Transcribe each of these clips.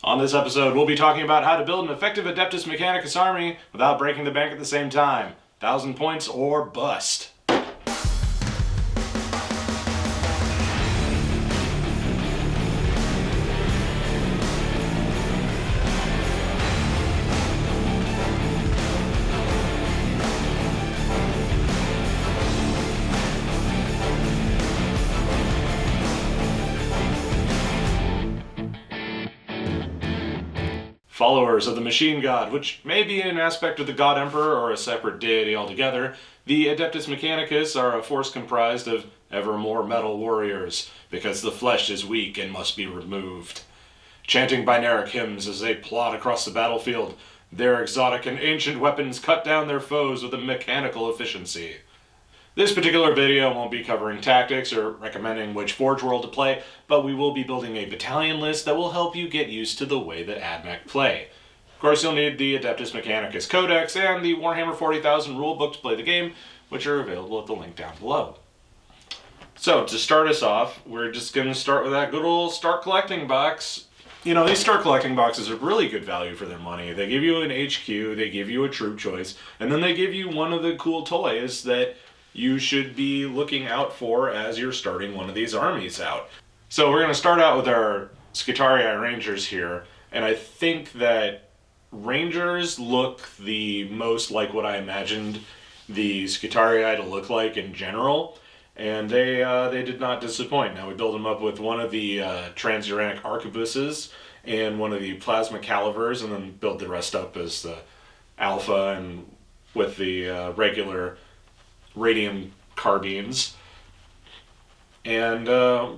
On this episode, we'll be talking about how to build an effective Adeptus Mechanicus army without breaking the bank at the same time. 1,000 points or bust. Followers of the Machine God, which may be an aspect of the God Emperor or a separate deity altogether, the Adeptus Mechanicus are a force comprised of ever more metal warriors, because the flesh is weak and must be removed. Chanting binaric hymns as they plod across the battlefield, their exotic and ancient weapons cut down their foes with a mechanical efficiency. This particular video won't be covering tactics or recommending which Forge World to play, but we will be building a battalion list that will help you get used to the way that AdMech play. Of course, you'll need the Adeptus Mechanicus Codex and the Warhammer 40,000 rulebook to play the game, which are available at the link down below. So, to start us off, we're just going to start with that good old Start Collecting box. You know, these Start Collecting boxes are really good value for their money. They give you an HQ, they give you a troop choice, and then they give you one of the cool toys that you should be looking out for as you're starting one of these armies out. So we're going to start out with our Skitarii Rangers here, and I think that Rangers look the most like what I imagined the Skitarii to look like in general, and they did not disappoint. Now we build them up with one of the Transuranic Arquebuses and one of the Plasma Calivers, and then build the rest up as the Alpha and with the regular radium carbines, and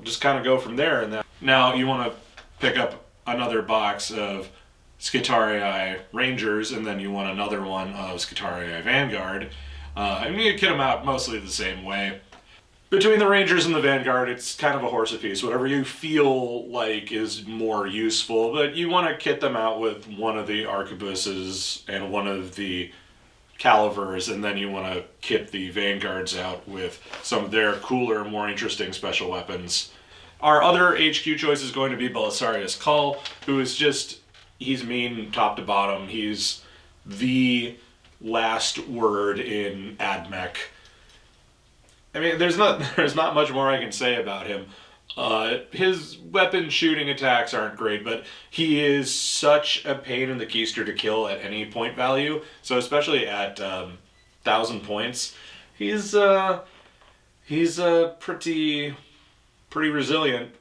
just kind of go from there. And then, now you want to pick up another box of Skitarii Rangers, and then you want another one of Skitarii Vanguard, and you kit them out mostly the same way. Between the Rangers and the Vanguard, it's kind of a horse apiece, whatever you feel like is more useful, but you want to kit them out with one of the arquebuses and one of the Calivers, and then you want to kit the Vanguards out with some of their cooler, more interesting special weapons. Our other HQ choice is going to be Belisarius Cull, who is just, he's mean top to bottom. He's the last word in AdMech. I mean, there's not much more I can say about him. His weapon shooting attacks aren't great, but he is such a pain in the keister to kill at any point value. So especially at 1,000 points, he's pretty resilient.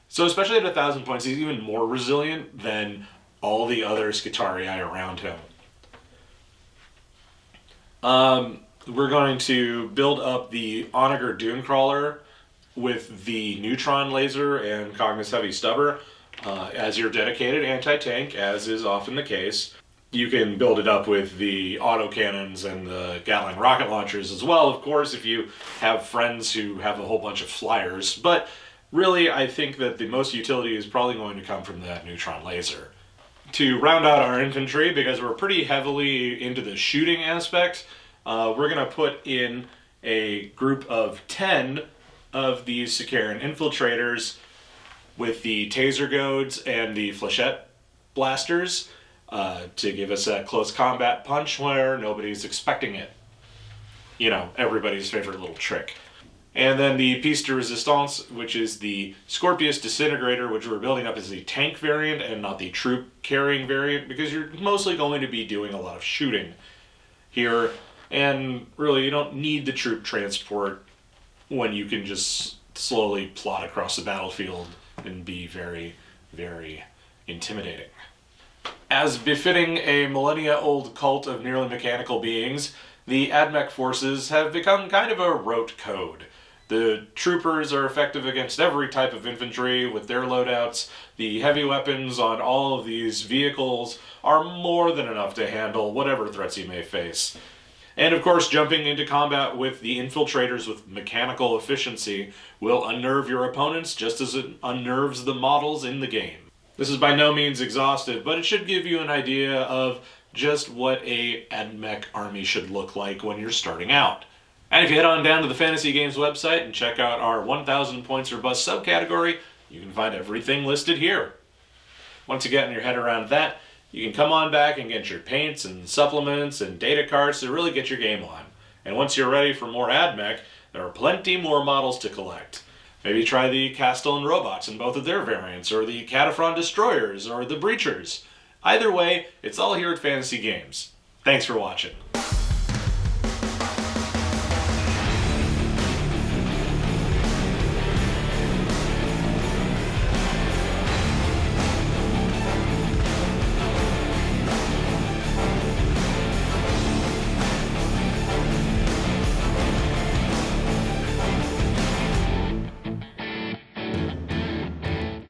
So especially at 1,000 points, he's even more resilient than all the other Skitarii around him. We're going to build up the Onager Dunecrawler with the Neutron Laser and Cognis Heavy Stubber as your dedicated anti-tank, as is often the case. You can build it up with the autocannons and the Gatling rocket launchers as well, of course, if you have friends who have a whole bunch of flyers. But really, I think that the most utility is probably going to come from that Neutron Laser. To round out our infantry, because we're pretty heavily into the shooting aspect, we're going to put in a group of 10 of these Sicaran infiltrators with the taser goads and the flechette blasters to give us that close combat punch where nobody's expecting it. You know, everybody's favorite little trick. And then the Piece de Resistance, which is the Scorpius Disintegrator, which we're building up as the tank variant and not the troop carrying variant, because you're mostly going to be doing a lot of shooting here, and really you don't need the troop transport when you can just slowly plod across the battlefield and be very, very intimidating. As befitting a millennia-old cult of nearly mechanical beings, the AdMech forces have become kind of a rote code. The troopers are effective against every type of infantry with their loadouts. The heavy weapons on all of these vehicles are more than enough to handle whatever threats you may face. And of course, jumping into combat with the infiltrators with mechanical efficiency will unnerve your opponents just as it unnerves the models in the game. This is by no means exhaustive, but it should give you an idea of just what a AdMech army should look like when you're starting out. And if you head on down to the Fantasy Games website and check out our 1,000 points or bust subcategory, you can find everything listed here. Once you get your head around that, you can come on back and get your paints and supplements and data cards to really get your game on. And once you're ready for more AdMech, there are plenty more models to collect. Maybe try the Castellan robots in both of their variants, or the Cataphren destroyers, or the Breachers. Either way, it's all here at Fantasy Games. Thanks for watching.